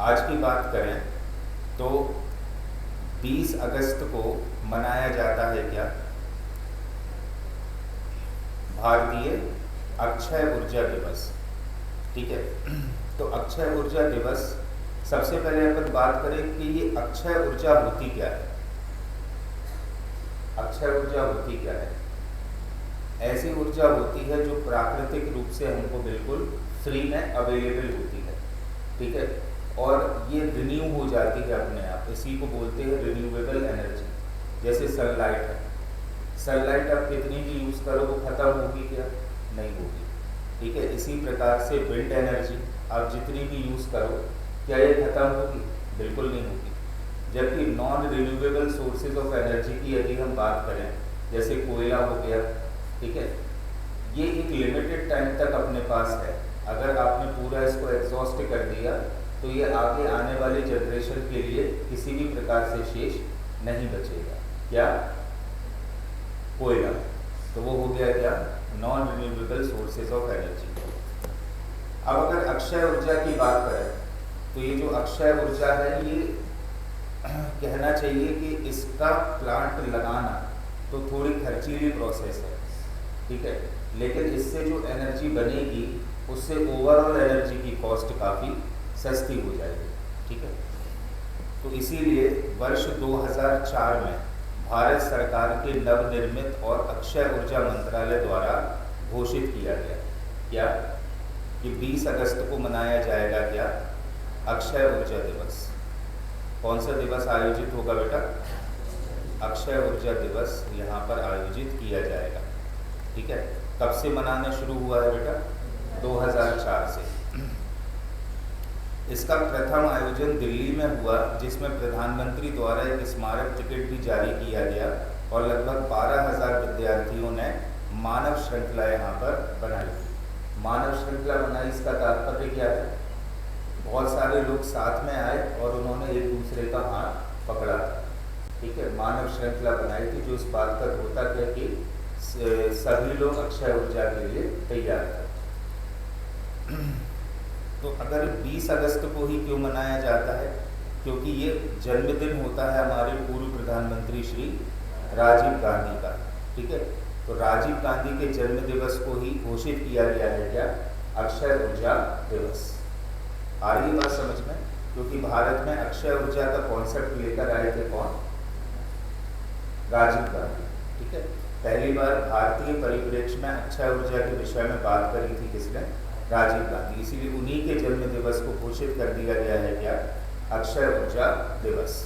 आज की बात करें तो 20 अगस्त को मनाया जाता है क्या? भारतीय अक्षय ऊर्जा दिवस। ठीक है, तो अक्षय ऊर्जा दिवस, सबसे पहले अपन बात करें कि ये अक्षय ऊर्जा होती क्या है। अक्षय ऊर्जा होती क्या है? ऐसी ऊर्जा होती है जो प्राकृतिक रूप से हमको बिल्कुल फ्री में अवेलेबल होती है। ठीक है, और ये रिन्यू हो जाती है अपने आप, इसी को बोलते हैं रिन्यूएबल एनर्जी। जैसे सनलाइट है, सनलाइट आप कितनी भी यूज़ करो वो ख़त्म होगी क्या? नहीं होगी। ठीक है, इसी प्रकार से विंड एनर्जी आप जितनी भी यूज़ करो, क्या ये ख़त्म होगी? बिल्कुल नहीं होगी। जबकि non renewable sources of energy की यदि हम बात करें, जैसे कोयला हो गया, ठीक है, ये एक लिमिटेड टाइम तक अपने पास है। अगर आपने पूरा इसको एग्जॉस्ट कर दिया तो ये आगे आने वाले जनरेशन के लिए किसी भी प्रकार से शेष नहीं बचेगा। क्या? कोयला। तो वो हो गया क्या? Non renewable sources of energy. अब अगर अक्षय ऊर्जा की बात करें तो ये जो अक्षय ऊर्जा है, ये कहना चाहिए कि इसका प्लांट लगाना तो थोड़ी खर्चीली प्रोसेस है। ठीक है, लेकिन इससे जो एनर्जी बनेगी उससे ओवरऑल एनर्जी की कॉस्ट काफ़ी सस्ती हो जाएगी। ठीक है, तो इसीलिए वर्ष 2004 में भारत सरकार के नवनिर्मित और अक्षय ऊर्जा मंत्रालय द्वारा घोषित किया गया क्या कि 20 अगस्त को मनाया जाएगा क्या? अक्षय ऊर्जा दिवस। कौन सा दिवस आयोजित होगा बेटा? अक्षय ऊर्जा दिवस यहाँ पर आयोजित किया जाएगा। ठीक है, कब से मनाना शुरू हुआ है बेटा? 2004 से। इसका प्रथम आयोजन दिल्ली में हुआ, जिसमें प्रधानमंत्री द्वारा एक स्मारक टिकट भी जारी किया गया और लगभग 12,000 विद्यार्थियों ने मानव श्रृंखला यहाँ पर बनाई। मानव श्रृंखला बनाई, इसका तात्पर्य क्या है? बहुत सारे लोग साथ में आए और उन्होंने एक दूसरे का हाथ पकड़ा था। ठीक है, मानव श्रृंखला बनाई थी, जो इस बात का होता था कि सभी लोग अक्षय ऊर्जा के लिए तैयार थे। तो अगर 20 अगस्त को ही क्यों मनाया जाता है? क्योंकि ये जन्मदिन होता है हमारे पूर्व प्रधानमंत्री श्री राजीव गांधी का। ठीक है, तो राजीव गांधी के जन्म दिवस को ही घोषित किया गया है क्या? अक्षय ऊर्जा दिवस। आ रही बात समझ में? क्योंकि भारत में अक्षय ऊर्जा का कॉन्सेप्ट लेकर आए थे कौन? राजीव गांधी। ठीक है, पहली बार भारतीय परिप्रेक्ष्य में अक्षय ऊर्जा के विषय में बात करी थी किसने? राजीव गांधी। इसीलिए उन्हीं के जन्म दिवस को घोषित कर दिया गया है क्या? अक्षय ऊर्जा दिवस।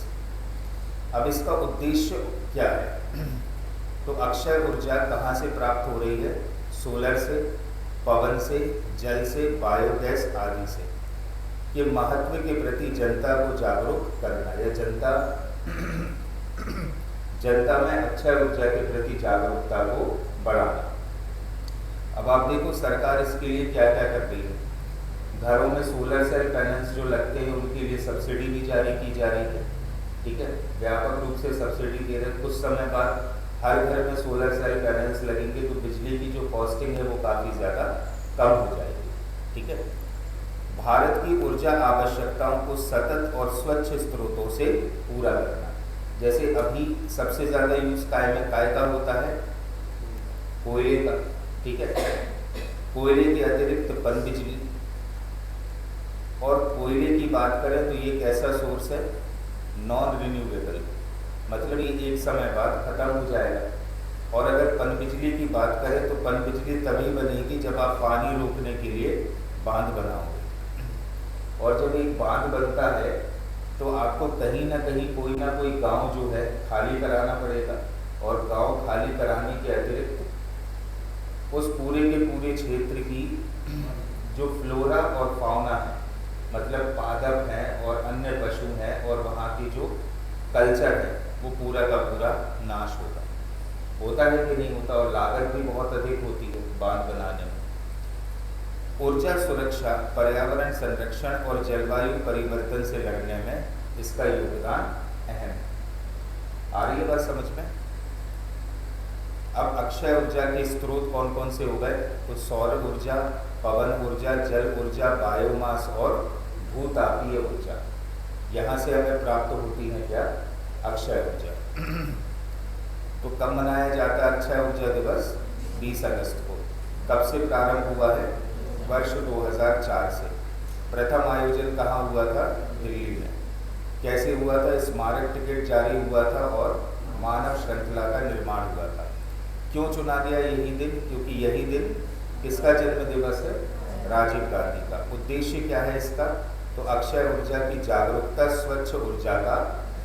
अब इसका उद्देश्य क्या है? तो अक्षय ऊर्जा कहाँ से प्राप्त हो रही है? सोलर से, पवन से, जल से, बायोगैस आदि से। ये महत्व के प्रति जनता को जागरूक करना या जनता में अक्षय ऊर्जा के प्रति जागरूकता को बढ़ाना। अब आप देखो सरकार इसके लिए क्या क्या कर रही है। घरों में सोलर सेल पैनल्स जो लगते हैं उनके लिए सब्सिडी भी जारी की जा रही है। ठीक है, व्यापक रूप से सब्सिडी दे रहे हैं। कुछ समय बाद हर घर में सोलर सेल पैनल्स लगेंगे तो बिजली की जो कॉस्टिंग है वो काफ़ी ज़्यादा कम हो जाएगी। ठीक है, भारत की ऊर्जा आवश्यकताओं को सतत और स्वच्छ स्रोतों से पूरा करना। जैसे अभी सबसे ज़्यादा यूज काय का होता है? कोयले का। ठीक है, कोयले के अतिरिक्त पन बिजली। और कोयले की बात करें तो ये कैसा सोर्स है? नॉन रिन्यूएबल, मतलब ये एक समय बाद खत्म हो जाएगा। और अगर पन बिजली की बात करें तो पन बिजली तभी बनेगी जब आप पानी रोकने के लिए बांध बनाओगे। और जब एक बांध बनता है तो आपको कहीं ना कहीं कोई ना कोई गांव जो है खाली कराना पड़ेगा। और गांव खाली कराने के अतिरिक्त उस पूरे के पूरे क्षेत्र की जो फ्लोरा और फाउना है, मतलब पादप हैं और अन्य पशु हैं, और वहाँ की जो कल्चर है वो पूरा का पूरा नाश होता है कि नहीं होता? और लागत भी बहुत अधिक होती है बांध बनाने में। ऊर्जा सुरक्षा, पर्यावरण संरक्षण और जलवायु परिवर्तन से लड़ने में इसका योगदान अहम है। आ रही है बात समझ में? अब अक्षय ऊर्जा के स्रोत कौन कौन से हो गए? तो सौर ऊर्जा, पवन ऊर्जा, जल ऊर्जा, बायोमास और भूतापीय ऊर्जा। यहाँ से हमें प्राप्त होती है क्या? अक्षय ऊर्जा। तो कब मनाया जाता है अक्षय ऊर्जा दिवस? 20 अगस्त को। कब से प्रारंभ हुआ है? वर्ष 2004 से। प्रथम आयोजन कहाँ हुआ था? दिल्ली में। कैसे हुआ था? स्मारक टिकट जारी हुआ था और मानव श्रृंखला का निर्माण हुआ था। क्यों चुना गया यही दिन? क्योंकि यही दिन किसका जन्म दिवस है? राजीव गांधी का। उद्देश्य क्या है इसका? तो अक्षय ऊर्जा की जागरूकता, स्वच्छ ऊर्जा का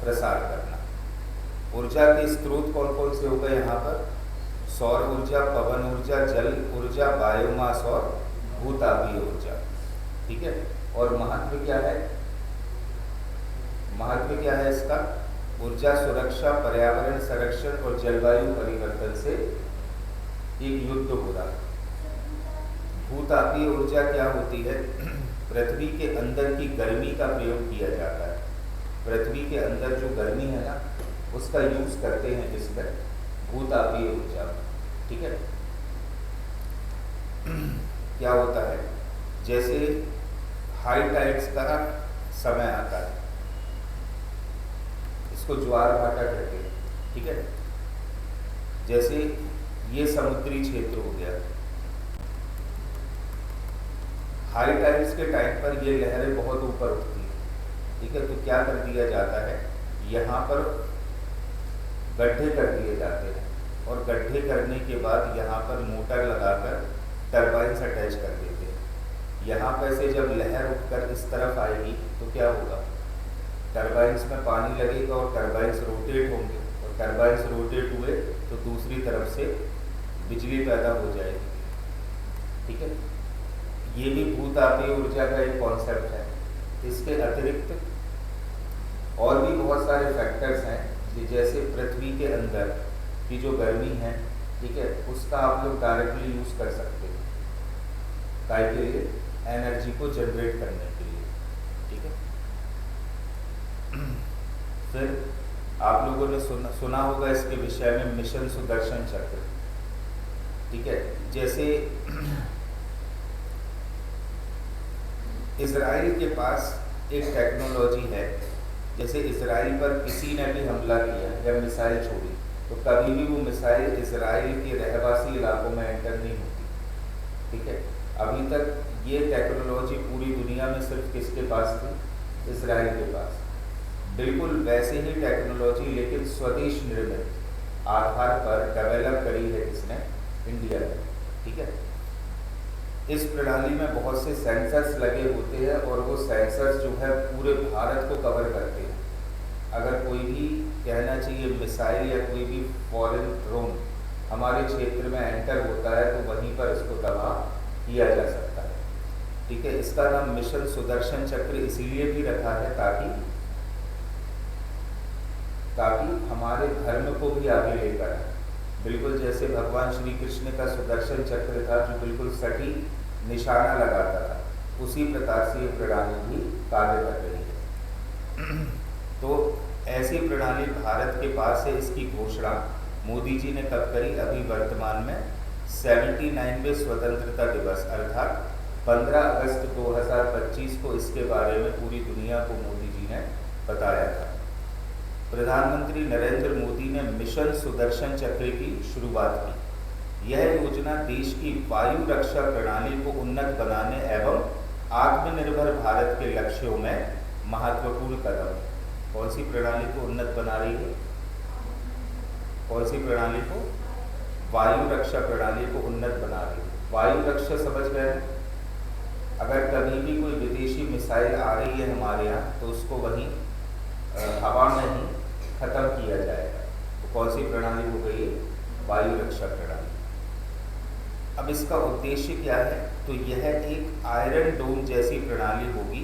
प्रसार करना। ऊर्जा के स्रोत कौन कौन से हो गए यहाँ पर? सौर ऊर्जा, पवन ऊर्जा, जल ऊर्जा, बायोमास और भूतापीय ऊर्जा। ठीक है। और महत्व क्या है? महत्व क्या है इसका? ऊर्जा सुरक्षा, पर्यावरण संरक्षण और जलवायु परिवर्तन से एक युद्ध हो रहा है। भूतापीय ऊर्जा क्या होती है? पृथ्वी के अंदर की गर्मी का प्रयोग किया जाता है। पृथ्वी के अंदर जो गर्मी है ना, उसका यूज करते हैं इसमें, भूतापीय ऊर्जा। ठीक है। क्या होता है? जैसे हाई टाइड्स का समय आता है, इसको ज्वार भाटा कहते हैं। ठीक है। जैसे ये समुद्री क्षेत्र हो गया, हाई टाइड्स के टाइम पर ये लहरें बहुत ऊपर उठती हैं। ठीक है। तो क्या कर दिया जाता है? यहाँ पर गड्ढे कर दिए जाते हैं और गड्ढे करने के बाद यहाँ पर मोटर लगाकर टरबाइंस अटैच कर देते हैं। यहाँ पर से जब लहर उठकर इस तरफ आएगी तो क्या होगा? टरबाइंस में पानी लगेगा और टरबाइंस रोटेट होंगे, और टरबाइंस रोटेट हुए तो दूसरी तरफ से बिजली पैदा हो जाएगी। ठीक है। ये भी भूतापीय ऊर्जा का एक कॉन्सेप्ट है। इसके अतिरिक्त और भी बहुत सारे फैक्टर्स हैं, जैसे पृथ्वी के अंदर की जो गर्मी है, ठीक है, उसका आप लोग डायरेक्टली यूज कर सकते हैं काय के लिए? एनर्जी को जनरेट करने के लिए। ठीक है। फिर आप लोगों ने सुना होगा इसके विषय में मिशन सुदर्शन चक्र। ठीक है। जैसे इजराइल के पास एक टेक्नोलॉजी है, जैसे इजराइल पर किसी ने भी हमला किया या मिसाइल छोड़ी तो कभी भी वो मिसाइल इजराइल के रहवासी इलाकों में एंटर नहीं होती। ठीक है। अभी तक ये टेक्नोलॉजी पूरी दुनिया में सिर्फ किसके पास थी? इजराइल के पास। बिल्कुल वैसे ही टेक्नोलॉजी लेकिन स्वदेश निर्मित आधार पर डेवलप करी है किसने? इंडिया ने। ठीक है। इस प्रणाली में बहुत से सेंसर्स लगे होते हैं और वो सेंसर्स जो है पूरे भारत को कवर करते हैं। अगर कोई भी कहना चाहिए मिसाइल या कोई भी फॉरेन ड्रोन हमारे क्षेत्र में एंटर होता है तो वहीं पर इसको तबाह किया जा सकता है। ठीक है। इसका नाम मिशन सुदर्शन चक्र इसीलिए भी रखा है ताकि हमारे धर्म को भी आगे लेकर आए। बिल्कुल जैसे भगवान श्री कृष्ण का सुदर्शन चक्र था जो बिल्कुल सटीक निशाना लगाता था, उसी प्रकार से ये प्रणाली भी कार्य कर रही है। तो ऐसी प्रणाली भारत के पास है। इसकी घोषणा मोदी जी ने कब करी? अभी वर्तमान में 79वें स्वतंत्रता दिवस अर्थात 15 अगस्त 2025 को इसके बारे में पूरी दुनिया को मोदी जी ने बताया था। प्रधानमंत्री नरेंद्र मोदी ने मिशन सुदर्शन चक्र की शुरुआत की। यह योजना देश की वायु रक्षा प्रणाली को उन्नत बनाने एवं आत्मनिर्भर भारत के लक्ष्यों में महत्वपूर्ण कदम है। कौन सी प्रणाली को उन्नत बना रही है? कौन सी प्रणाली को? वायु रक्षा प्रणाली को उन्नत बना रही है। वायु रक्षा समझ गए? अगर कभी भी कोई विदेशी मिसाइल आ रही है हमारे यहाँ तो उसको वहीं हवा में ही खत्म किया जाएगा। तो कौन सी प्रणाली हो गई है? वायु रक्षा प्रणाली। अब इसका उद्देश्य क्या है? तो यह एक आयरन डोम जैसी प्रणाली होगी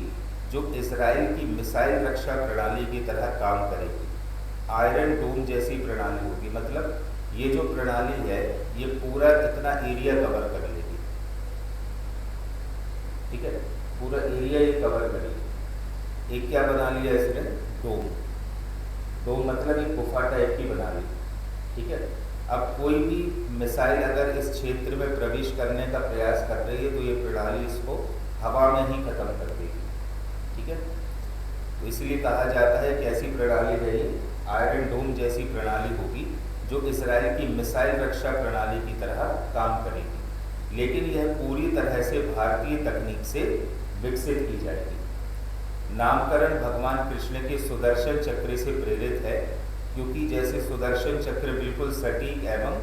जो इजराइल की मिसाइल रक्षा प्रणाली की तरह काम करेगी। आयरन डोम जैसी प्रणाली होगी, मतलब ये जो प्रणाली है ये पूरा इतना एरिया कवर कर लेगी। ठीक है। पूरा एरिया ये कवर करेगी। एक क्या बना लिया इसने? डोम। डोम मतलब एक गुफा टाइप की बना ली। ठीक है। अब कोई भी मिसाइल अगर इस क्षेत्र में प्रवेश करने का प्रयास कर रही है तो ये प्रणाली इसको हवा में ही खत्म कर देगी। ठीक इसलिए कहा जाता है कि ऐसी प्रणाली है ये आयरन डोम जैसी प्रणाली होगी जो इसराइल की मिसाइल रक्षा प्रणाली की तरह काम करेगी, लेकिन यह पूरी तरह से भारतीय तकनीक से विकसित की जाएगी। नामकरण भगवान कृष्ण के सुदर्शन चक्र से प्रेरित है, क्योंकि जैसे सुदर्शन चक्र बिल्कुल सटीक एवं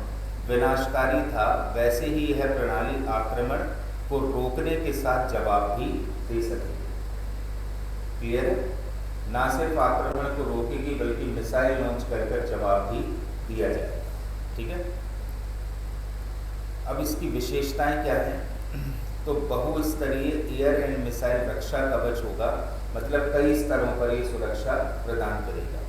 विनाशकारी था, वैसे ही यह प्रणाली आक्रमण को रोकने के साथ जवाब भी दे सकेगी। क्लियर है? ना सिर्फ आक्रमण को रोकेगी बल्कि मिसाइल लॉन्च कर जवाब भी दिया जाएगा। ठीक है, अब इसकी विशेषताएं क्या हैं? तो बहुस्तरीय एयर एंड मिसाइल रक्षा कवच होगा, मतलब कई स्तरों पर ये सुरक्षा प्रदान करेगा।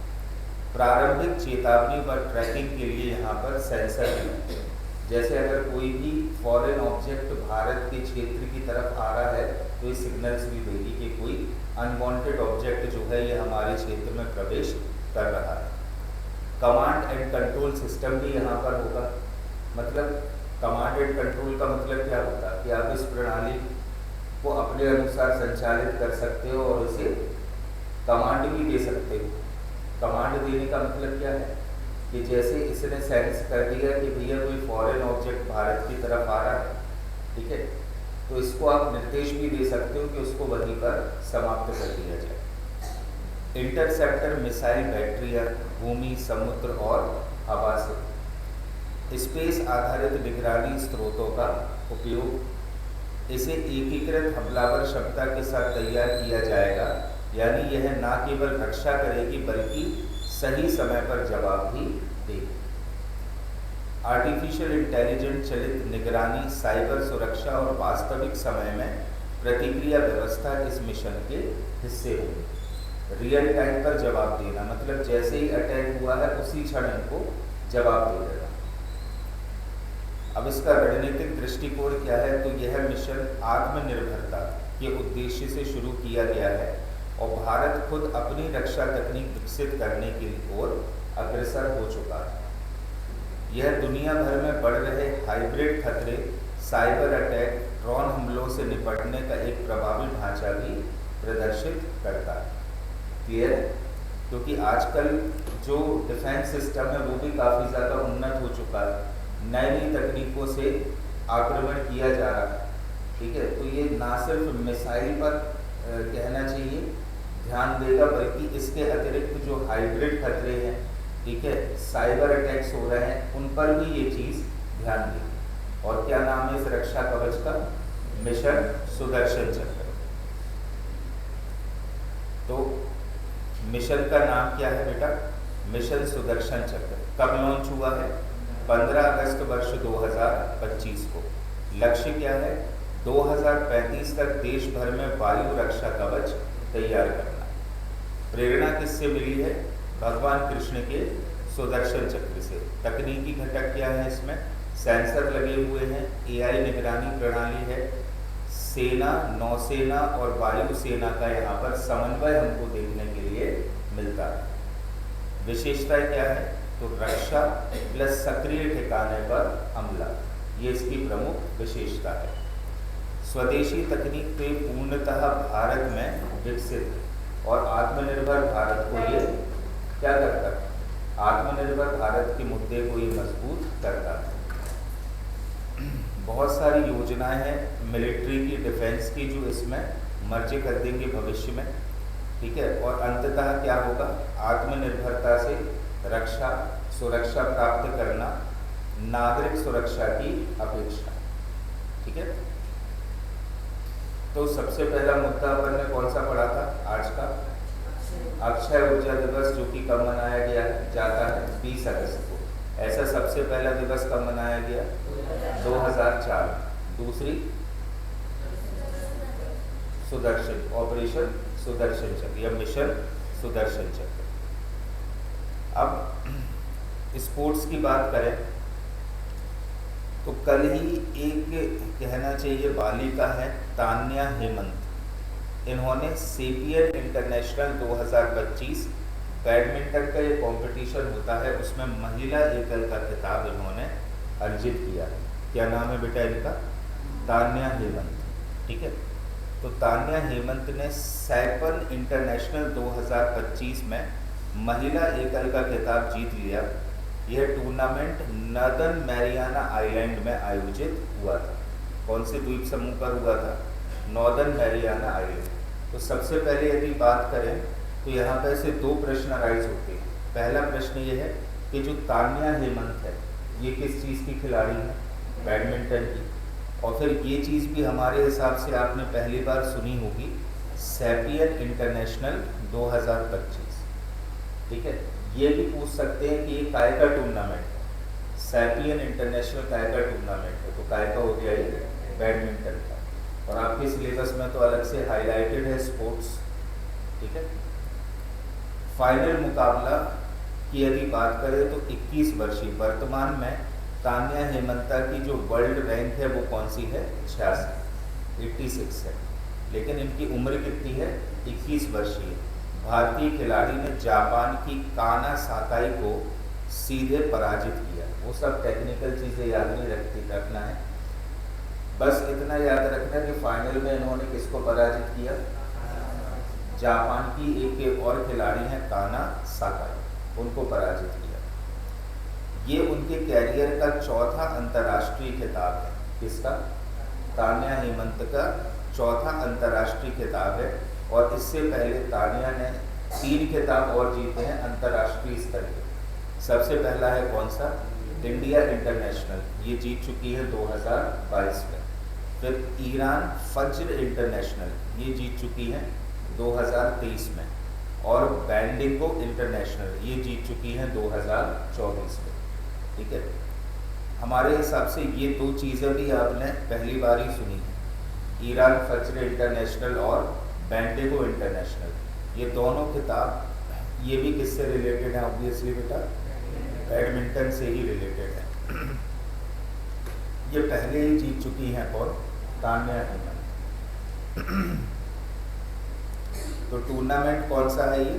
प्रारंभिक चेतावनी व ट्रैकिंग के लिए यहाँ पर सेंसर है, जैसे अगर कोई भी फॉरेन ऑब्जेक्ट भारत के क्षेत्र की तरफ आ रहा है तो ये सिग्नल्स भी देगी कि कोई अनवांटेड ऑब्जेक्ट जो है ये हमारे क्षेत्र में प्रवेश कर रहा है। कमांड एंड कंट्रोल सिस्टम भी यहाँ पर होगा, मतलब कमांड एंड कंट्रोल का मतलब क्या होता है कि आप इस प्रणाली को अपने अनुसार संचालित कर सकते हो और इसे कमांड भी दे सकते हो। कमांड देने का मतलब क्या है कि जैसे इसने सेंस कर दिया कि भैया कोई फॉरेन ऑब्जेक्ट भारत की तरफ आ रहा है, ठीक है, तो इसको आप निर्देश भी दे सकते हो कि उसको वहीं पर समाप्त कर दिया जाए। इंटरसेप्टर मिसाइल बैटरियाँ भूमि, समुद्र और हवा से स्पेस आधारित निगरानी स्रोतों का उपयोग, इसे एकीकृत हमलावर क्षमता के साथ तैयार किया जाएगा, यानी यह न केवल रक्षा करेगी बल्कि सही समय पर जवाब भी देगी। आर्टिफिशियल इंटेलिजेंस चलित निगरानी, साइबर सुरक्षा और वास्तविक समय में प्रतिक्रिया व्यवस्था इस मिशन के हिस्से होंगे। रियल टाइम पर जवाब देना, मतलब जैसे ही अटैक हुआ है उसी क्षण इनको जवाब दे देगा। अब इसका रणनीतिक दृष्टिकोण क्या है? तो यह मिशन आत्मनिर्भरता के उद्देश्य से शुरू किया गया है और भारत खुद अपनी रक्षा तकनीक विकसित करने की ओर अग्रसर हो चुका है। यह दुनिया भर में बढ़ रहे हाइब्रिड खतरे, साइबर अटैक, ड्रोन हमलों से निपटने का एक प्रभावी ढांचा भी प्रदर्शित करता है। क्लियर है? क्योंकि आजकल जो डिफेंस सिस्टम है वो भी काफ़ी ज़्यादा उन्नत हो चुका है, नई नई तकनीकों से आक्रमण किया जा रहा है। ठीक है, तो ये ना सिर्फ मिसाइल पर कहना चाहिए ध्यान देगा, बल्कि इसके अतिरिक्त जो हाइब्रिड खतरे हैं, ठीक है, साइबर अटैक्स हो रहे हैं, उन पर भी ये चीज़ ध्यान देगी। और क्या नाम है इस रक्षा कवच का? मिशन सुदर्शन चक्र। तो मिशन का नाम क्या है बेटा? मिशन सुदर्शन चक्र। कब लॉन्च हुआ है? 15 अगस्त वर्ष 2025 को। लक्ष्य क्या है? 2035 तक देश भर में वायु रक्षा कवच तैयार करना। प्रेरणा किससे मिली है? भगवान कृष्ण के सुदर्शन चक्र से। तकनीकी घटक क्या है इसमें? सेंसर लगे हुए हैं, एआई निगरानी प्रणाली है, सेना, नौसेना और वायुसेना का यहाँ पर समन्वय हमको देखने के लिए मिलता है। विशेषता क्या है? तो रक्षा प्लस सक्रिय ठिकाने पर हमला, ये इसकी प्रमुख विशेषता है। स्वदेशी तकनीक पे पूर्णतः भारत में विकसित है और आत्मनिर्भर भारत को ये क्या करता है? आत्मनिर्भर भारत के मुद्दे को ये मजबूत करता है। बहुत सारी योजनाएं हैं मिलिट्री की, डिफेंस की, जो इसमें मर्ज कर देंगे भविष्य में। ठीक है, और अंततः क्या होगा? आत्मनिर्भरता से रक्षा सुरक्षा प्राप्त करना, नागरिक सुरक्षा की अपेक्षा। ठीक है, तो सबसे पहला मुद्दा अपन ने कौन सा पढ़ा था आज का? अक्षय ऊर्जा दिवस, जो कि कब मनाया गया जाता है? 20 अगस्त को। ऐसा सबसे पहला दिवस कब मनाया गया? 2004। दूसरी सुदर्शन, ऑपरेशन सुदर्शन चक्र या मिशन सुदर्शन चक्र। अब स्पोर्ट्स की बात करें तो कल ही एक कहना चाहिए बालिका है, तान्या हेमंत। इन्होंने सेपियर इंटरनेशनल 2025 बैडमिंटन का ये कंपटीशन होता है, उसमें महिला एकल का खिताब इन्होंने अर्जित किया। क्या नाम है बेटा इनका? तान्या हेमंत। ठीक है, तो तान्या हेमंत ने सैपन इंटरनेशनल 2025 में महिला एकल का खिताब जीत लिया। यह टूर्नामेंट नॉर्दर्न मैरियाना आइलैंड में आयोजित हुआ था। कौन से द्वीप समूह पर हुआ था? Northern Mariana island. तो सबसे पहले यदि बात करें तो यहाँ पर से दो प्रश्न अराइज होते हैं। पहला प्रश्न ये है कि जो तान्या हेमंत है ये किस चीज़ की खिलाड़ी है? बैडमिंटन की। और फिर ये चीज़ भी हमारे हिसाब से आपने पहली बार सुनी होगी, सैपियन इंटरनेशनल 2025। ठीक है, ये भी पूछ सकते हैं कि ये काय का टूर्नामेंट है? सैपियन इंटरनेशनल काय का टूर्नामेंट है? तो काय का हो गया ये? बैडमिंटन का। और आपके सिलेबस में तो अलग से हाईलाइटेड है स्पोर्ट्स। ठीक है, फाइनल मुकाबला की यदि बात करें तो 21 वर्षीय वर्तमान में तान्या हेमंता की जो वर्ल्ड रैंक है वो कौन सी है? 86 है। लेकिन इनकी उम्र कितनी है? 21 वर्षीय। भारतीय खिलाड़ी ने जापान की काना साकाई को सीधे पराजित किया। वो सब टेक्निकल चीज़ें याद नहीं रखना है, बस इतना याद रखना कि फाइनल में इन्होंने किसको पराजित किया? जापान की एक और खिलाड़ी है काना साकाई, उनको पराजित किया। ये उनके कैरियर का चौथा अंतर्राष्ट्रीय खिताब है। किसका? तान्या हेमंत का चौथा अंतर्राष्ट्रीय खिताब है। और इससे पहले तान्या ने 3 खिताब और जीते हैं अंतर्राष्ट्रीय स्तर के। सबसे पहला है कौन सा? इंडिया इंटरनेशनल, ये जीत चुकी है 2022 में। फिर ईरान फज्र इंटरनेशनल, ये जीत चुकी है 2023 में। और बैंडिंगो इंटरनेशनल, ये जीत चुकी हैं 2024 में। ठीक है, हमारे हिसाब से ये दो चीज़ें भी आपने पहली बार ही सुनी है, ईरान फज्र इंटरनेशनल और बैंडिगो इंटरनेशनल। ये दोनों खिताब ये भी किससे रिलेटेड है? ऑब्वियसली बेटा बैडमिंटन से ही रिलेटेड है। ये पहले ही जीत चुकी हैं और तान्या हेमंत। तो टूर्नामेंट कौन सा है ये?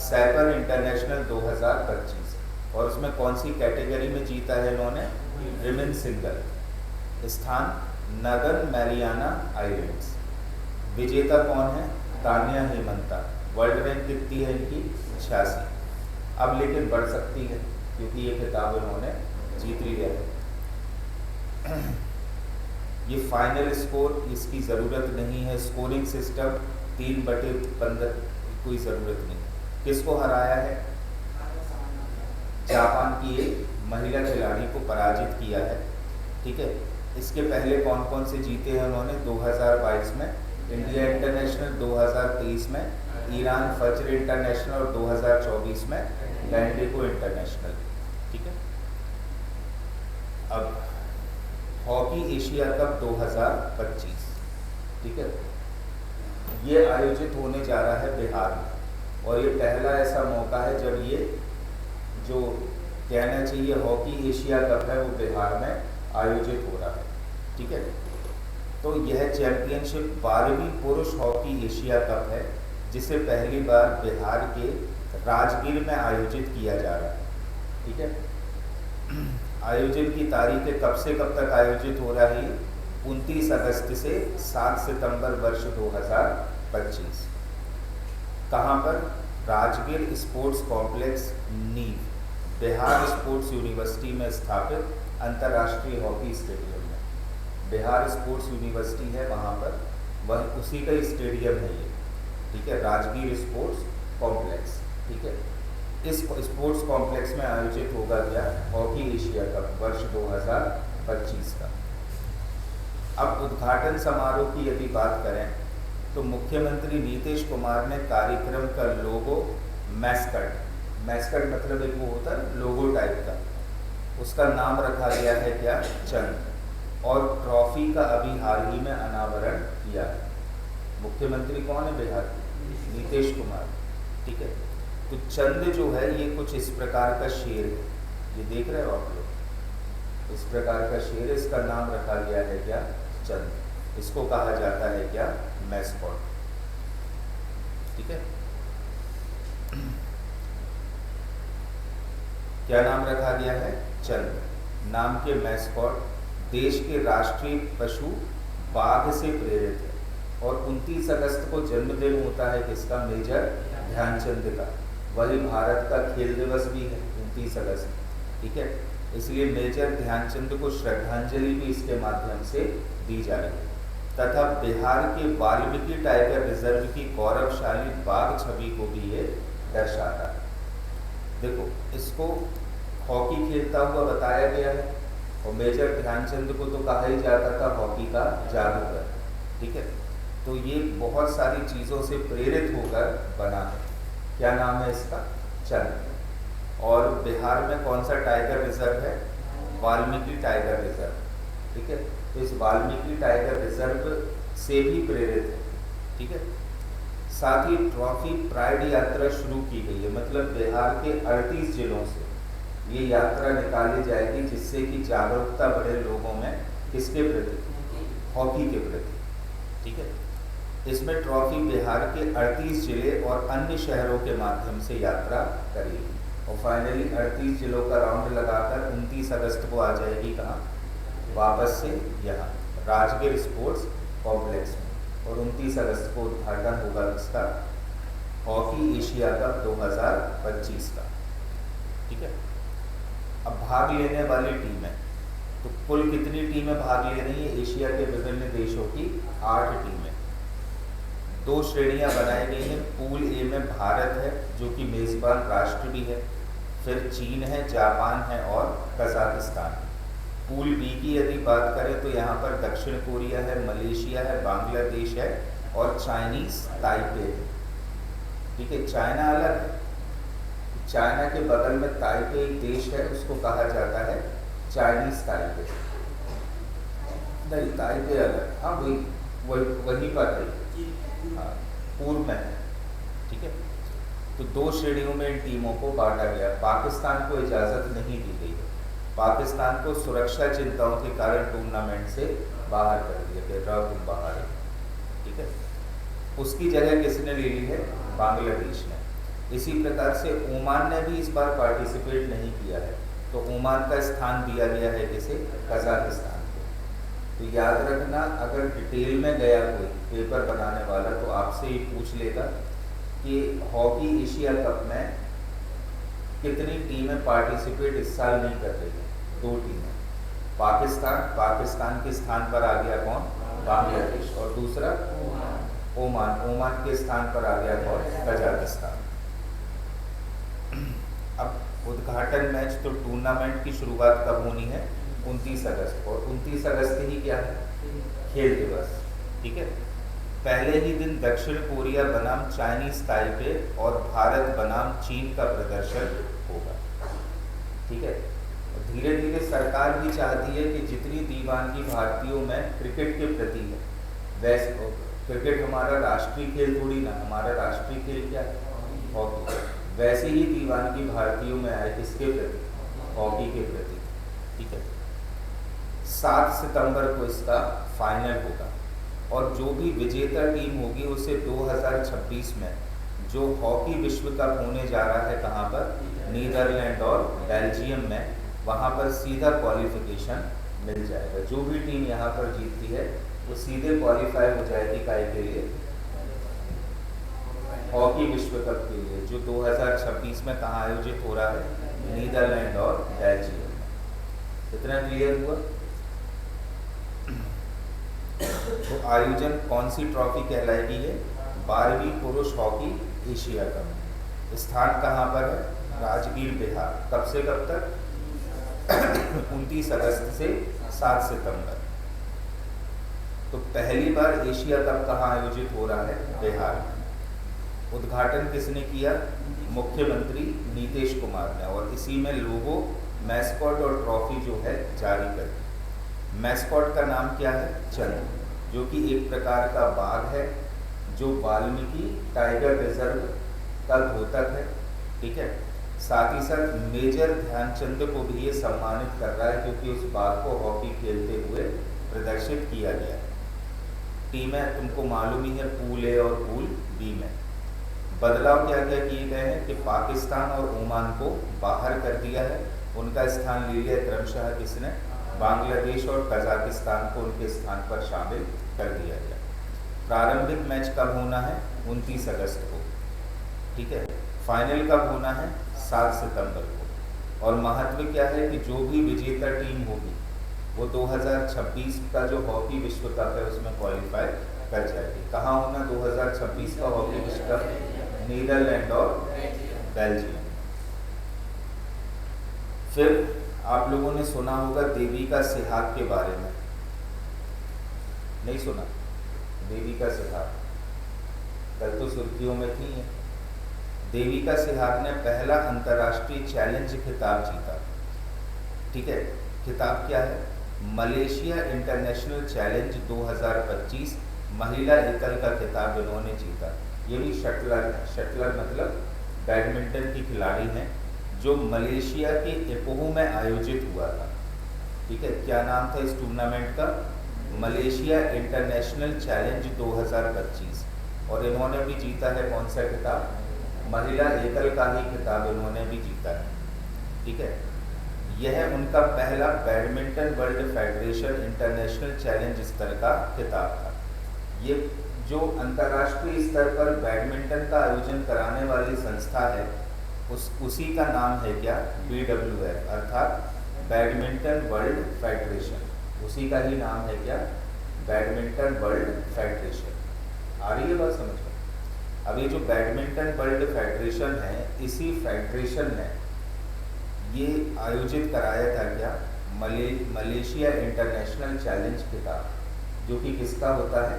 सैपन इंटरनेशनल 2025। और उसमें कौन सी कैटेगरी में जीता है इन्होंने? Women single. स्थान नॉर्दर्न मैरियाना आइलैंड्स। विजेता कौन है? तान्या हेमंता। वर्ल्ड रैंक कितनी है इनकी? 86। अब लेकिन बढ़ सकती है क्योंकि ये खिताब इन्होंने जीत लिया है। ये फाइनल स्कोर इसकी ज़रूरत नहीं है। स्कोरिंग सिस्टम 3/15 कोई ज़रूरत नहीं। किसको हराया है? जापान की एक महिला खिलाड़ी को पराजित किया है। ठीक है, इसके पहले कौन कौन से जीते हैं उन्होंने? 2022 में इंडिया इंटरनेशनल, 2023 में ईरान फज्र इंटरनेशनल और 2024 में बैंडिगो इंटरनेशनल। ठीक है, अब हॉकी एशिया कप 2025। ठीक है, ये आयोजित होने जा रहा है बिहार में। और ये पहला ऐसा मौका है जब ये जो कहना चाहिए हॉकी एशिया कप है वो बिहार में आयोजित हो रहा है। ठीक है, तो यह चैंपियनशिप 12वीं पुरुष हॉकी एशिया कप है जिसे पहली बार बिहार के राजगीर में आयोजित किया जा रहा है। ठीक है, आयोजन की तारीखें कब से कब तक आयोजित हो रहा है? 29 अगस्त से 7 सितंबर वर्ष 2025। कहाँ पर? राजगीर स्पोर्ट्स कॉम्प्लेक्स नीव, बिहार स्पोर्ट्स यूनिवर्सिटी में स्थापित अंतर्राष्ट्रीय हॉकी स्टेडियम में। बिहार स्पोर्ट्स यूनिवर्सिटी है वहाँ पर, वह उसी का स्टेडियम है ये। ठीक है, राजगीर स्पोर्ट्स कॉम्प्लेक्स। ठीक है, इस स्पोर्ट्स कॉम्प्लेक्स में आयोजित होगा क्या? हॉकी एशिया कप वर्ष 2025 का। अब उद्घाटन समारोह की यदि बात करें तो मुख्यमंत्री नीतीश कुमार ने कार्यक्रम का लोगो मैस्कट मतलब एक वो होता है लोगो टाइप का, उसका नाम रखा गया है क्या? चंद। और ट्रॉफी का अभी हाल ही में अनावरण किया है। मुख्यमंत्री कौन है बिहार के? नीतीश कुमार। ठीक है, तो चंद जो है ये कुछ इस प्रकार का शेर है, ये देख रहे हो आप लोग, इस प्रकार का शेर, इसका नाम रखा गया है क्या? चंद। इसको कहा जाता है क्या? मैस्कॉट। ठीक है, क्या नाम रखा गया है? चंद। नाम के मैस्कॉट देश के राष्ट्रीय पशु बाघ से प्रेरित है। और 29 अगस्त को जन्मदिन होता है किसका? मेजर ध्यानचंद का। वही भारत का खेल दिवस भी है 29 अगस्त, ठीक है। इसलिए मेजर ध्यानचंद को श्रद्धांजलि भी इसके माध्यम से दी जा रही है। तथा बिहार के वाल्मीकि टाइगर रिजर्व की गौरवशाली बाघ छवि को भी ये दर्शाता है। देखो, इसको हॉकी खेलता हुआ बताया गया है, और मेजर ध्यानचंद को तो कहा ही जाता था हॉकी का जादूगर, ठीक है। तो ये बहुत सारी चीज़ों से प्रेरित होकर बना है। क्या नाम है इसका? चंद। और बिहार में कौन सा टाइगर रिजर्व है? वाल्मीकि टाइगर रिजर्व, ठीक है। तो इस वाल्मीकि टाइगर रिजर्व से भी प्रेरित है, ठीक है। साथ ही ट्रॉफी प्राइड यात्रा शुरू की गई है, मतलब बिहार के 38 जिलों से ये यात्रा निकाली जाएगी, जिससे कि जागरूकता बढ़े लोगों में किसके प्रति? हॉकी के प्रति, ठीक है। इसमें ट्रॉफी बिहार के 38 जिले और अन्य शहरों के माध्यम से यात्रा करेगी, और फाइनली 38 जिलों का राउंड लगाकर 29 अगस्त को आ जाएगी कहाँ? वापस से यहाँ राजगीर स्पोर्ट्स कॉम्प्लेक्स में। और 29 अगस्त को उद्घाटन होगा इसका, हॉकी एशिया कप 2025 का, ठीक है। अब भाग लेने वाली टीमें, तो कुल कितनी टीमें भाग ले रही हैं? एशिया के विभिन्न देशों की 8 टीमें। 2 श्रेणियां बनाई गई हैं। पूल ए में भारत है, जो कि मेज़बान राष्ट्र भी है, फिर चीन है, जापान है और कजाकिस्तान। पूल बी की यदि बात करें तो यहाँ पर दक्षिण कोरिया है, मलेशिया है, बांग्लादेश है और चाइनीज ताइपे है, ठीक है। चाइना अलग है, चाइना के बगल में ताइपे एक देश है, उसको कहा जाता है चाइनीज ताइपे। नहीं, ताइपे अलग, हाँ वही पर है, हाँ पूर्व में है, ठीक है। तो 2 श्रेणियों में इन टीमों को बांटा गया। पाकिस्तान को इजाज़त नहीं दी गई है, पाकिस्तान को सुरक्षा चिंताओं के कारण टूर्नामेंट से बाहर कर दिया गया, तुम बाहर है, ठीक है। उसकी जगह किसने ले ली है? बांग्लादेश ने। इसी प्रकार से ओमान ने भी इस बार पार्टिसिपेट नहीं किया है, तो ओमान का स्थान दिया गया है किसे? कजाकिस्तान को। तो याद रखना, अगर डिटेल में गया कोई पेपर बनाने वाला तो आपसे ही पूछ लेगा कि हॉकी एशिया कप में कितनी टीमें पार्टिसिपेट इस साल नहीं कर रही हैं? 2 टीमें। पाकिस्तान के स्थान पर आ गया कौन? बांग्लादेश। और दूसरा ओमान के स्थान पर आ गया कौन? कजाकिस्तान। अब उद्घाटन मैच, तो टूर्नामेंट की शुरुआत कब होनी है? 29 अगस्त को। और 29 अगस्त ही क्या है? खेल दिवस, ठीक है। पहले ही दिन दक्षिण कोरिया बनाम चाइनीज ताइपे और भारत बनाम चीन का प्रदर्शन होगा, ठीक है। धीरे धीरे सरकार भी चाहती है कि जितनी दीवानगी भारतीयों में क्रिकेट के प्रति है, वैसे क्रिकेट हमारा राष्ट्रीय खेल थोड़ी ना, हमारा राष्ट्रीय खेल क्या है? हॉकी। वैसे ही दीवानगी भारतीयों में आए किसके प्रति? हॉकी के प्रति, ठीक है। 7 सितंबर को इसका फाइनल होगा, और जो भी विजेता टीम होगी उसे 2026 में जो हॉकी विश्व कप होने जा रहा है, कहाँ पर? नीदरलैंड और बेल्जियम में, वहाँ पर सीधा क्वालिफिकेशन मिल जाएगा। जो भी टीम यहाँ पर जीतती है वो सीधे क्वालिफाई हो जाएगी काय के लिए? हॉकी विश्व कप के लिए, जो 2026 में कहाँ आयोजित हो रहा है? नीदरलैंड और बेल्जियम में। इतना क्लियर हुआ? तो आयोजन कौन सी ट्रॉफी कहलाएगी? ये 12वीं पुरुष हॉकी एशिया कप। स्थान कहाँ पर है? राजगीर, बिहार। कब से कब तक? 29 अगस्त से 7 सितंबर। तो पहली बार एशिया कप कहाँ आयोजित हो रहा है? बिहार में। उद्घाटन किसने किया? मुख्यमंत्री नीतीश कुमार ने, और इसी में लोगो, मैस्कॉट और ट्रॉफी जो है जारी कर दी। मैस्कॉट का नाम क्या है? चंद, जो कि एक प्रकार का बाघ है, जो वाल्मीकि टाइगर रिजर्व का घोतक है, ठीक है। साथ ही साथ मेजर ध्यानचंद को भी ये सम्मानित कर रहा है, क्योंकि उस बाघ को हॉकी खेलते हुए प्रदर्शित किया गया है। टीमें तुमको मालूम ही है, पूल ए और पूल बी में। बदलाव क्या क्या किए गए हैं कि पाकिस्तान और ओमान को बाहर कर दिया है, उनका स्थान ले लिया क्रमशः किसने? बांग्लादेश और कजाकिस्तान को उनके स्थान पर शामिल कर दिया गया। प्रारंभिक मैच कब होना है? 29 अगस्त को, ठीक है। फाइनल कब होना है? 7 सितंबर को। और महत्व क्या है कि जो भी विजेता टीम होगी वो 2026 का जो हॉकी विश्व कप है उसमें क्वालिफाई कर जाएगी। कहाँ होना 2026 का हॉकी विश्व कप? नीदरलैंड और बेल्जियम। फिर आप लोगों ने सुना होगा देविका सिहाग के बारे में, नहीं सुना? देविका सिहाग कल तो सुर्खियों में थी है। देविका सिहाग ने पहला अंतर्राष्ट्रीय चैलेंज खिताब जीता, ठीक है। खिताब क्या है? मलेशिया इंटरनेशनल चैलेंज 2025 महिला एकल का खिताब इन्होंने जीता। ये भी शटलर है। शटलर मतलब बैडमिंटन की खिलाड़ी हैं जो मलेशिया के इपोह में आयोजित हुआ था, ठीक है। क्या नाम था इस टूर्नामेंट का? Malaysia international challenge 2025। और इन्होंने भी जीता है कौन सा खिताब? महिला एकल का ही खिताब इन्होंने भी जीता है, ठीक है। यह उनका पहला badminton world federation international challenge स्तर का खिताब था। ये जो अंतर्राष्ट्रीय स्तर पर बैडमिंटन का आयोजन कराने वाली संस्था है उसी का नाम है क्या? BWF, अर्थात बैडमिंटन वर्ल्ड फेडरेशन। उसी का ही नाम है क्या? Badminton world federation. आ रही है बात समझ में? अब ये जो बैडमिंटन वर्ल्ड फेडरेशन है, इसी फेडरेशन ने ये आयोजित कराया था क्या? मलेशिया इंटरनेशनल चैलेंज खिताब, जो कि किसका होता है?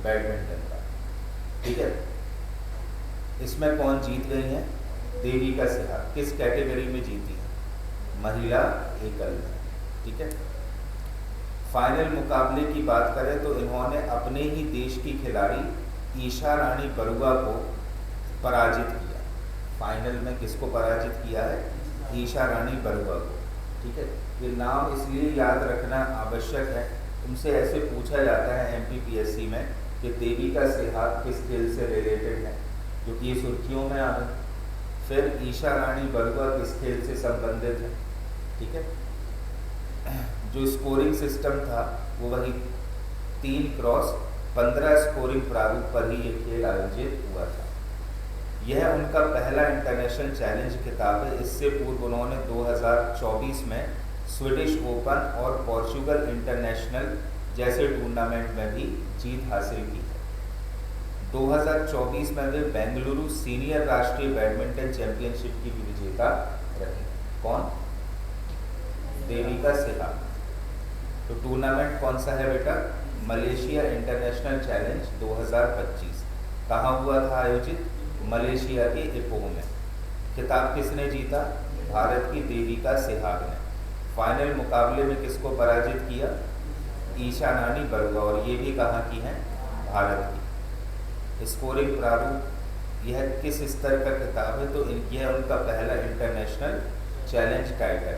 बैडमिंटन का, ठीक है। इसमें कौन जीत गई हैं? देविका सिहाग। किस कैटेगरी में जीती है? महिला एकल में, ठीक है। फाइनल मुकाबले की बात करें तो इन्होंने अपने ही देश की खिलाड़ी ईशा रानी बरुआ को पराजित किया। फाइनल में किसको पराजित किया है? ईशा रानी बरुआ को, ठीक है। ये नाम इसलिए याद रखना आवश्यक है, तुमसे ऐसे पूछा जाता है MPPSC में कि देविका सिहाग किस खेल से रिलेटेड है, जो कि ये सुर्खियों में आ गई। फिर ईशा रानी बरुआ किस खेल से संबंधित है, ठीक है। जो स्कोरिंग सिस्टम था वो वही 3x15 स्कोरिंग प्रारूप पर ही ये खेल आयोजित हुआ था। यह उनका पहला इंटरनेशनल चैलेंज खिताब है। इससे पूर्व उन्होंने 2024 में स्वीडिश ओपन और पोर्चुगल इंटरनेशनल जैसे टूर्नामेंट में भी जीत हासिल की है। 2024 में वे बेंगलुरु सीनियर राष्ट्रीय बैडमिंटन चैंपियनशिप की भी विजेता रहे। कौन? देविका सिहाग। तो टूर्नामेंट कौन सा है बेटा? Malaysia international challenge 2025। कहाँ हुआ था आयोजित? मलेशिया के इपोह में। खिताब किसने जीता? भारत की देविका सिहाग ने। फाइनल मुकाबले में किसको पराजित किया? ईशा रानी बरुआ। और ये भी कहाँ की हैं? भारत की। स्कोरिंग प्रारूप यह किस स्तर का खिताब है? तो यह उनका पहला इंटरनेशनल चैलेंज टाइटल,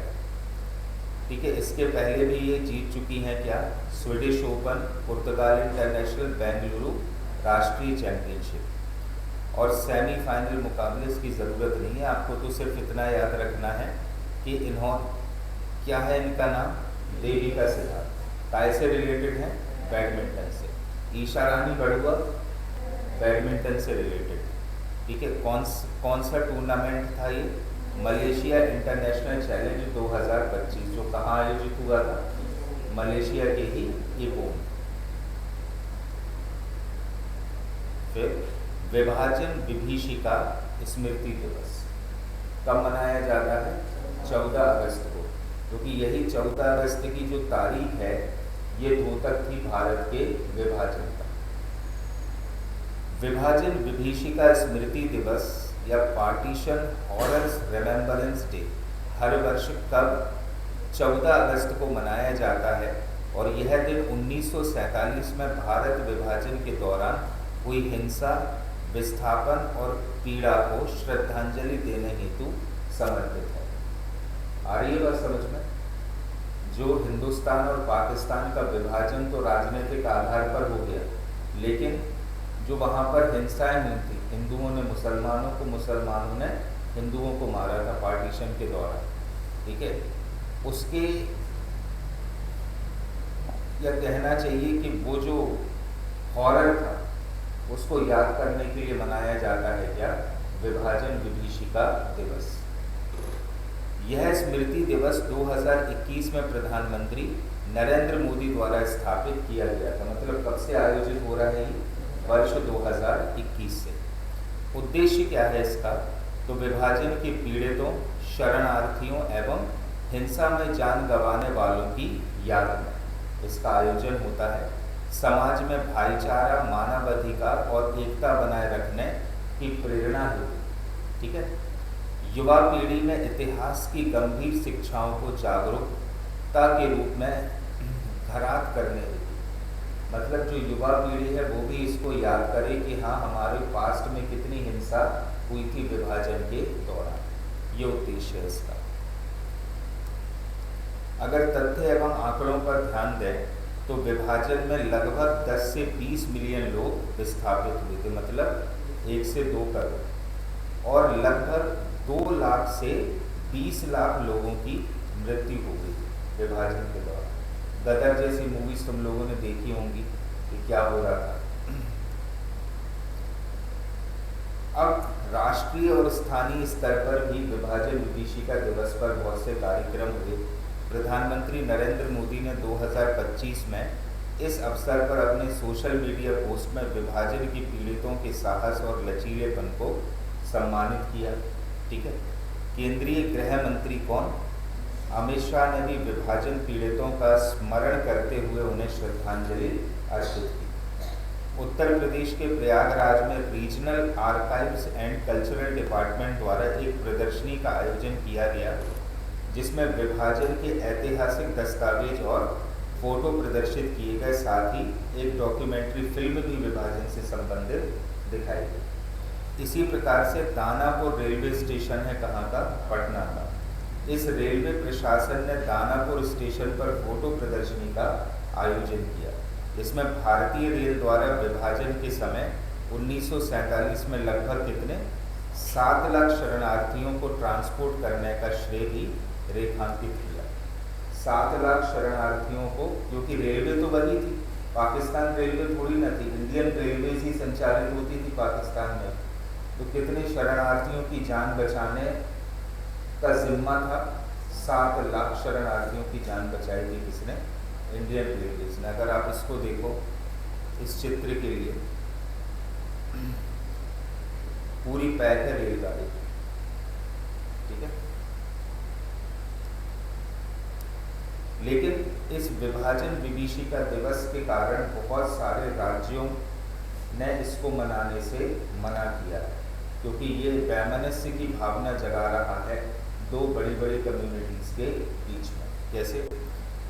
ठीक है। इसके पहले भी ये जीत चुकी हैं क्या? स्वीडिश ओपन, पुर्तगाल इंटरनेशनल, बेंगलुरु राष्ट्रीय चैंपियनशिप। और सेमीफाइनल मुकाबले इसकी ज़रूरत नहीं है, आपको तो सिर्फ इतना याद रखना है कि क्या है इनका नाम? देविका सिहाग। काय से रिलेटेड है? बैडमिंटन से। ईशा रानी बरुआ बैडमिंटन से रिलेटेड, ठीक है। कौन सा टूर्नामेंट था ये? मलेशिया इंटरनेशनल चैलेंज 2025, जो कहाँ आयोजित हुआ था? मलेशिया के ही इपोह में। फिर विभाजन विभीषिका स्मृति दिवस कब मनाया जाता है? 14 अगस्त को, क्योंकि यही 14 अगस्त की जो तारीख है ये द्योतक थी भारत के विभाजन का। विभाजन विभीषिका स्मृति दिवस या पार्टीशन हॉरर्स रिमेम्बरेंस डे हर वर्ष कब? 14 अगस्त को मनाया जाता है। और यह दिन 1947 में भारत विभाजन के दौरान हुई हिंसा, विस्थापन और पीड़ा को श्रद्धांजलि देने हेतु समर्पित है। आ रही है बात समझ में? जो हिंदुस्तान और पाकिस्तान का विभाजन तो राजनीतिक आधार पर हो गया, लेकिन जो वहाँ पर हिंसाएं हुई थी, हिंदुओं ने मुसलमानों को, मुसलमानों ने हिंदुओं को मारा था पार्टीशन के दौरान, ठीक है। उसके या कहना चाहिए कि वो जो हॉरर था उसको याद करने के लिए मनाया जाता है क्या? विभाजन विभीषिका दिवस। यह स्मृति दिवस 2021 में प्रधानमंत्री नरेंद्र मोदी द्वारा स्थापित किया गया था। मतलब कब से आयोजित हो रहा है? वर्ष 2021 से। उद्देश्य क्या है इसका? तो विभाजन के पीड़ितों, शरणार्थियों एवं हिंसा में जान गंवाने वालों की याद में इसका आयोजन होता है। समाज में भाईचारा, मानवाधिकार और एकता बनाए रखने की प्रेरणा हेतु, ठीक है, युवा पीढ़ी में इतिहास की गंभीर शिक्षाओं को जागरूकता के रूप में घरात करने हेतु, मतलब जो युवा पीढ़ी है वो भी इसको याद करे कि हाँ, हमारे पास्ट में कितनी हिंसा हुई थी विभाजन के दौरान। ये उद्देश्य है इसका। अगर तथ्य एवं आंकड़ों पर ध्यान दें तो विभाजन में लगभग 10 से 20 मिलियन लोग विस्थापित हुए थे, मतलब 1 से 2 करोड़, और लगभग 2 लाख से 20 लाख लोगों की मृत्यु हो गई विभाजन के दौरान। गदर जैसी मूवीज तुम लोगों ने देखी होंगी कि क्या हो रहा था। अब राष्ट्रीय और स्थानीय स्तर पर भी विभाजन विभीषिका दिवस पर बहुत से कार्यक्रम हुए। प्रधानमंत्री नरेंद्र मोदी ने 2025 में इस अवसर पर अपने सोशल मीडिया पोस्ट में विभाजन के पीड़ितों के साहस और लचीलेपन को सम्मानित किया, ठीक है। केंद्रीय गृह मंत्री कौन? अमित शाह ने भी विभाजन पीड़ितों का स्मरण करते हुए उन्हें श्रद्धांजलि अर्पित की। उत्तर प्रदेश के प्रयागराज में regional archives and cultural department द्वारा एक प्रदर्शनी का आयोजन किया गया, जिसमें विभाजन के ऐतिहासिक दस्तावेज और फोटो प्रदर्शित किए गए। साथ ही एक डॉक्यूमेंट्री फिल्म भी विभाजन से संबंधित दिखाई गई। इसी प्रकार से दानापुर रेलवे स्टेशन है कहाँ का? पटना का। इस रेलवे प्रशासन ने दानापुर स्टेशन पर फोटो प्रदर्शनी का आयोजन किया। इसमें भारतीय रेल द्वारा विभाजन के समय 1947 में लगभग कितने 7 लाख शरणार्थियों को ट्रांसपोर्ट करने का श्रेय भी रेखांकित किया। 7 लाख शरणार्थियों को, क्योंकि रेलवे तो बनी थी, पाकिस्तान रेलवे थोड़ी न थी, इंडियन रेलवे ही संचालित होती थी पाकिस्तान में, तो कितने शरणार्थियों की जान बचाने का जिम्मा था? 7 लाख शरणार्थियों की जान बचाई थी किसने? इंडियन रेलवेज ने। अगर आप इसको देखो इस चित्र के लिए, पूरी पैक है रेलगाड़ी, ठीक है। लेकिन इस विभाजन विभीषिका दिवस के कारण बहुत सारे राज्यों ने इसको मनाने से मना किया, क्योंकि ये वैमनस्य की भावना जगा रहा है 2 बड़ी बड़ी कम्युनिटीज के बीच में। जैसे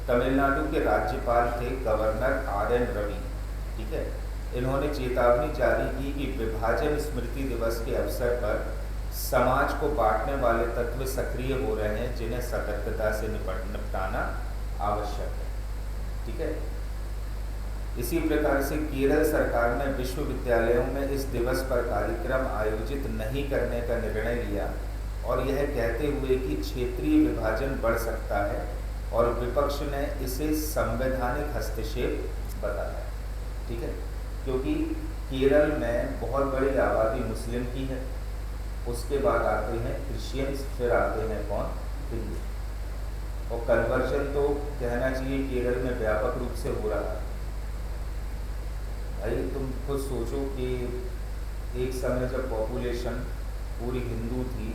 तमिलनाडु के राज्यपाल थे गवर्नर RN रवि, ठीक है। इन्होंने चेतावनी जारी की कि विभाजन स्मृति दिवस के अवसर पर समाज को बांटने वाले तत्व सक्रिय हो रहे हैं, जिन्हें सतर्कता से निपटाना आवश्यक है, ठीक है। इसी प्रकार से केरल सरकार ने विश्वविद्यालयों में इस दिवस पर कार्यक्रम आयोजित नहीं करने का निर्णय लिया, और यह कहते हुए कि क्षेत्रीय विभाजन बढ़ सकता है, और विपक्ष ने इसे संवैधानिक हस्तक्षेप बताया, ठीक है। क्योंकि केरल में बहुत बड़ी आबादी मुस्लिम की है, उसके बाद आते हैं क्रिश्चियंस, फिर आते हैं कौन? हिंदू। और कन्वर्जन तो कहना चाहिए केरल में व्यापक रूप से हो रहा है। भाई तुम खुद सोचो कि एक समय जब पॉपुलेशन पूरी हिंदू थी,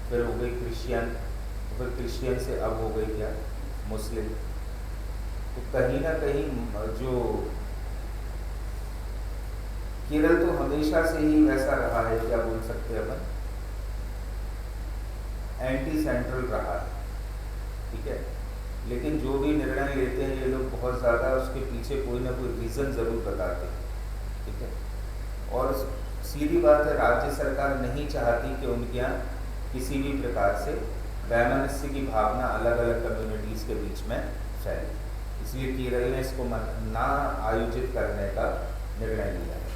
फिर हो गई क्रिश्चियन, फिर क्रिश्चियन से अब हो गई क्या? मुस्लिम। तो कहीं ना कहीं जो केरल तो हमेशा से ही वैसा रहा है, क्या बोल सकते हैं अपन, एंटी सेंट्रल रहा है, ठीक है। लेकिन जो भी निर्णय लेते हैं ये लोग बहुत ज़्यादा उसके पीछे कोई ना कोई रीज़न ज़रूर बताते हैं, ठीक है। और सीधी बात है, राज्य सरकार नहीं चाहती कि उनके यहाँ किसी भी प्रकार से वैमनस्य की भावना अलग अलग कम्युनिटीज़ के बीच में फैले, इसलिए केरल ने इसको ना आयोजित करने का निर्णय लिया है।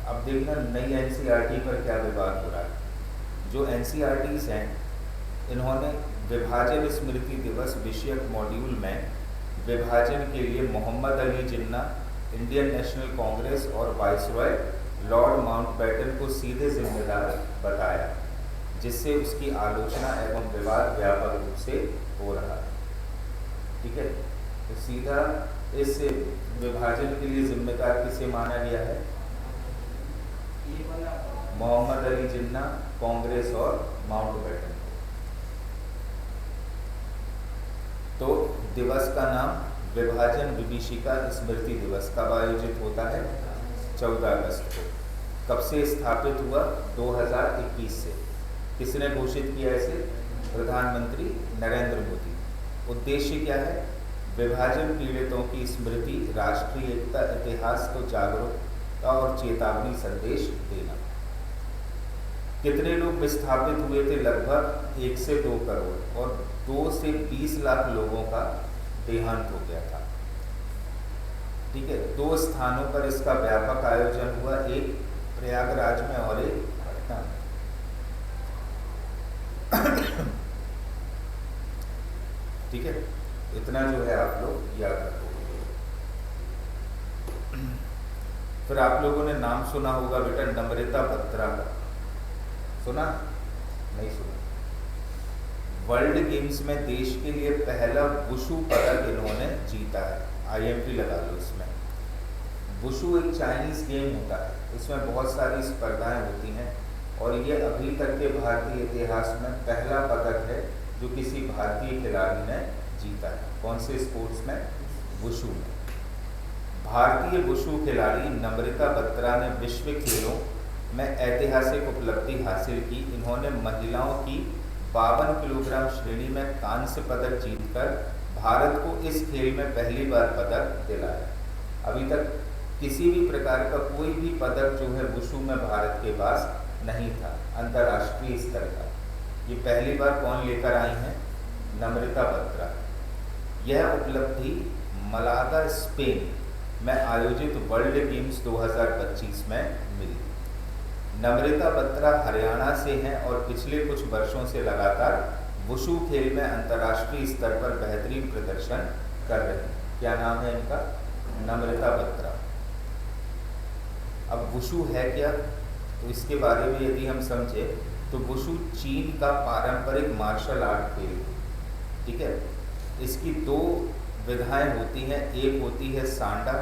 अब देखना नई NCERT पर क्या विवाद हो रहा है। जो NCERTs हैं, इन्होंने विभाजन स्मृति दिवस विषयक मॉड्यूल में विभाजन के लिए मोहम्मद अली जिन्ना, इंडियन नेशनल कांग्रेस और वाइसरॉय लॉर्ड माउंटबेटन को सीधे जिम्मेदार बताया, जिससे उसकी आलोचना एवं विवाद व्यापक रूप से हो रहा है। ठीक है, तो सीधा इस विभाजन के लिए जिम्मेदार किसे माना गया है? मोहम्मद अली जिन्ना, कांग्रेस और माउंटबेटन। तो दिवस का नाम विभाजन विभीषिका स्मृति दिवस कब आयोजित होता है? 14 अगस्त को। कब से स्थापित हुआ? 2021 से। किसने घोषित किया इसे? प्रधानमंत्री नरेंद्र मोदी। उद्देश्य क्या है? विभाजन पीड़ितों की स्मृति, राष्ट्रीय एकता, इतिहास को जागरूकता और चेतावनी संदेश देना। कितने लोग विस्थापित हुए थे? लगभग 1 से 2 करोड़ और 2 से 20 लाख लोगों का देहांत हो गया था। ठीक है, 2 स्थानों पर इसका व्यापक आयोजन हुआ, एक प्रयागराज में और एक पटना में। ठीक है, इतना जो है आप लोग याद रखो। फिर आप लोगों ने नाम सुना होगा बेटा नम्रता बत्रा का, सुना? नहीं सुना? वर्ल्ड गेम्स में देश के लिए पहला वुशु पदक इन्होंने जीता है। IMP लगा लो इसमें। वुशु एक चाइनीज गेम होता है, इसमें बहुत सारी स्पर्धाएं होती हैं और ये अभी तक के भारतीय इतिहास में पहला पदक है जो किसी भारतीय खिलाड़ी ने जीता है। कौन से स्पोर्ट्स में? वुशु में। भारतीय वुशु खिलाड़ी नम्रता बत्रा ने विश्व खेलों में ऐतिहासिक उपलब्धि हासिल की। इन्होंने महिलाओं की 52 किलोग्राम श्रेणी में कांस्य पदक जीतकर भारत को इस खेल में पहली बार पदक दिलाया। अभी तक किसी भी प्रकार का कोई भी पदक जो है वुशु में भारत के पास नहीं था अंतर्राष्ट्रीय स्तर का। ये पहली बार कौन लेकर आई हैं? नम्रता बत्रा। यह उपलब्धि मलागा, स्पेन में आयोजित वर्ल्ड गेम्स 2025 में मिली। नम्रता बत्रा हरियाणा से हैं और पिछले कुछ वर्षों से लगातार वुशु खेल में अंतर्राष्ट्रीय स्तर पर बेहतरीन प्रदर्शन कर रहे हैं। क्या नाम है इनका? नम्रता बत्रा। अब वुशु है क्या, तो इसके बारे में यदि हम समझे तो वुशु चीन का पारंपरिक मार्शल आर्ट खेल है। ठीक है, इसकी 2 विधाएं होती हैं। एक होती है सांडा,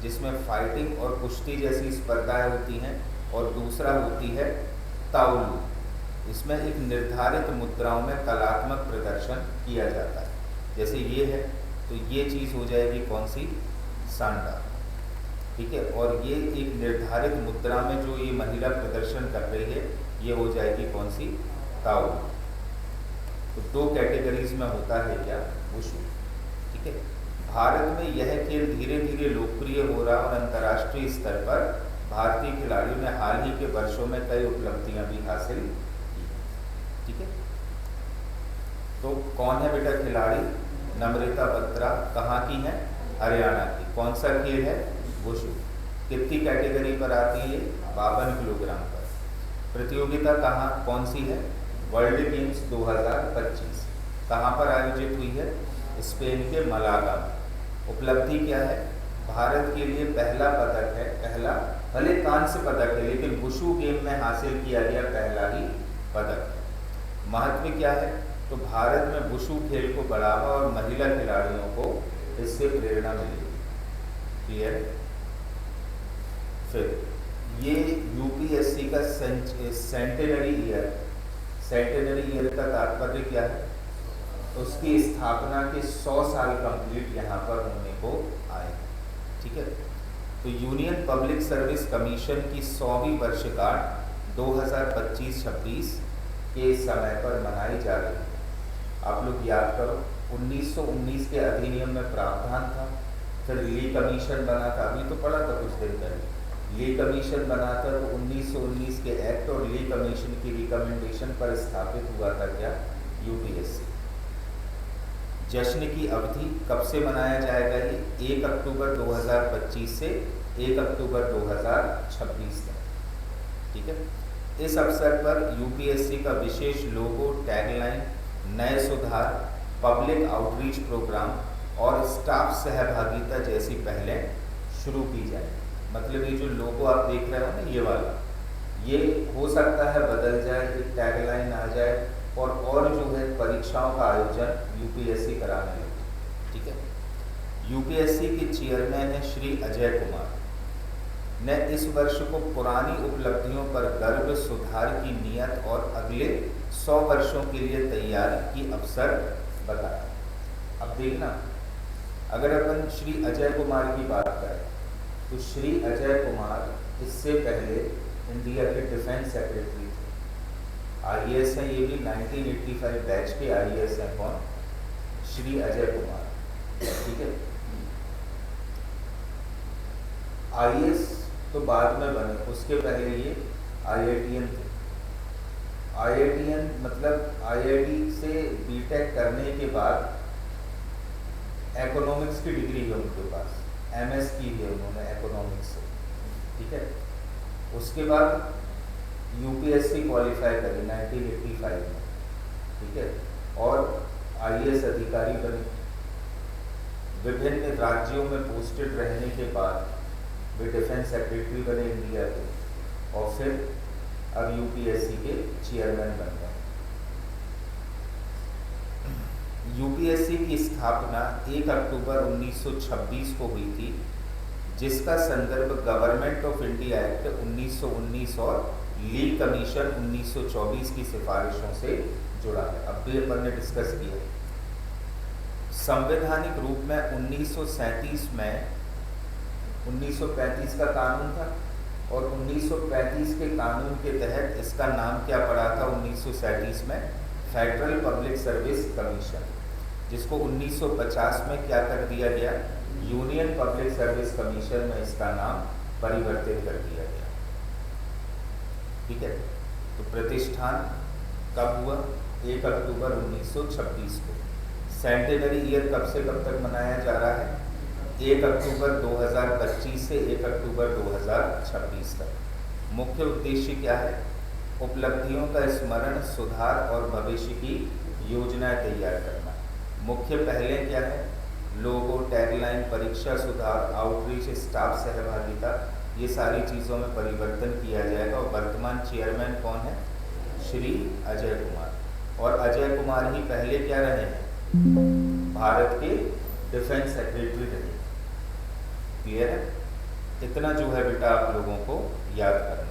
जिसमें फाइटिंग और कुश्ती जैसी स्पर्धाएं होती हैं, और दूसरा होती है ताओलू। इसमें एक निर्धारित मुद्राओं में कलात्मक प्रदर्शन किया जाता है। जैसे ये है तो ये चीज़ हो जाएगी कौन सी? सांडा। ठीक है, और ये एक निर्धारित मुद्रा में जो ये महिला प्रदर्शन कर रही है ये हो जाएगी कौन सी? ताओलू। तो 2 कैटेगरीज में होता है क्या? वुशु। ठीक है, भारत में यह खेल धीरे धीरे लोकप्रिय हो रहा और अंतर्राष्ट्रीय स्तर पर भारतीय खिलाड़ियों ने हाल ही के वर्षों में कई उपलब्धियां भी हासिल की। ठीक है, तो कौन है बेटा खिलाड़ी? नम्रता बत्रा। कहाँ की है? हरियाणा की। कौन सा खेल है? वुशु। कितनी कैटेगरी पर आती है? 52 किलोग्राम पर। प्रतियोगिता कहाँ कौन सी है? World games 2025। कहाँ पर आयोजित हुई है? स्पेन के मलागा में। उपलब्धि क्या है? भारत के लिए पहला पदक है, पहला, भले कांस्य पदक है लेकिन वुशु गेम में हासिल किया गया पहला ही पदक है। महत्व क्या है? तो भारत में वुशु खेल को बढ़ावा और महिला खिलाड़ियों को इससे प्रेरणा मिलेगी। क्लियर? फिर ये UPSC का सेंटेनरी ईयर, सेंटेनरी ईयर का तात्पर्य क्या है? उसकी स्थापना के 100 साल कंप्लीट यहाँ पर होने को आए। ठीक है, तो यूनियन पब्लिक सर्विस कमीशन की 100वीं वर्षगांठ 2025-26 के समय पर मनाई जा रही है। आप लोग याद करो 1919 के अधिनियम में प्रावधान था, फिर ली कमीशन बना था, अभी तो पढ़ा था कुछ दिन पहले। ली कमीशन बना था तो 1919 के एक्ट और ली कमीशन की रिकमेंडेशन पर स्थापित हुआ था क्या? UPSC। जश्न की अवधि कब से मनाया जाएगा? ये 1 अक्टूबर 2025 से 1 अक्टूबर 2026 तक। ठीक है, इस अवसर पर UPSC का विशेष लोगो, टैगलाइन, नए सुधार, पब्लिक आउटरीच प्रोग्राम और स्टाफ सहभागिता जैसी पहलें शुरू की जाए। मतलब ये जो लोगो आप देख रहे हो ना, ये वाला, ये हो सकता है बदल जाए, एक टैगलाइन आ जाए और जो है परीक्षाओं का आयोजन यूपीएससी कराने लगे। ठीक है। यूपीएससी के चेयरमैन है श्री अजय कुमार ने इस वर्ष को पुरानी उपलब्धियों पर गर्व, सुधार की नीयत और अगले 100 वर्षों के लिए तैयारी की अवसर बताया। अब देखना, अगर अपन श्री अजय कुमार की बात करें तो श्री अजय कुमार इससे पहले इंडिया के डिफेंस सेक्रेटरी थे। आईएएस हैं, ये भी 1985 बैच के आईएएस हैं। कौन? श्री अजय कुमार। ठीक है। आईएएस तो बाद में बने, उसके पहले ये आईआईटीएन थे। आईआईटीएन मतलब आईआईटी से बीटेक करने के बाद इकोनॉमिक्स की डिग्री है उनके पास, एमएस की है उन्होंने इकोनॉमिक्स से। ठीक है। उसके बाद यूपीएससी क्वालिफाई करी 1985 में। ठीक है। और आईएएस अधिकारी बने। विभिन्न राज्यों में पोस्टेड रहने के बाद वे डिफेंस सेक्रेटरी बने इंडिया के, और फिर अब यूपीएससी के चेयरमैन बन गए। यूपीएससी की स्थापना 1 अक्टूबर 1926 को हुई थी, जिसका संदर्भ गवर्नमेंट ऑफ इंडिया एक्ट 1919 और ली कमीशन 1924 की सिफारिशों से जुड़ा है। अब भी अपन ने डिस्कस किया। संवैधानिक रूप में 1937 में 1935 का कानून था, और 1935 के कानून के तहत इसका नाम क्या पड़ा था 1937 में? फेडरल पब्लिक सर्विस कमीशन, जिसको 1950 में क्या कर दिया गया? यूनियन पब्लिक सर्विस कमीशन में इसका नाम परिवर्तित कर दिया गया। ठीक है। तो प्रतिष्ठान कब हुआ? 1 अक्टूबर 1926 को। सेंटेनरी ईयर कब से कब तक मनाया जा रहा है? 1 अक्टूबर 2025 से 1 अक्टूबर 2026 तक। मुख्य उद्देश्य क्या है? उपलब्धियों का स्मरण, सुधार और भविष्य की योजनाएं तैयार करना। मुख्य पहलें क्या है? लोगो, टैगलाइन, परीक्षा सुधार, आउटरीच, स्टाफ सहभागिता, ये सारी चीज़ों में परिवर्तन किया जाएगा। और वर्तमान चेयरमैन कौन है? श्री अजय कुमार। और अजय कुमार ही पहले क्या रहे हैं? भारत के डिफेंस सेक्रेटरी रहे। क्लियर है? इतना जो है बेटा आप लोगों को याद करना।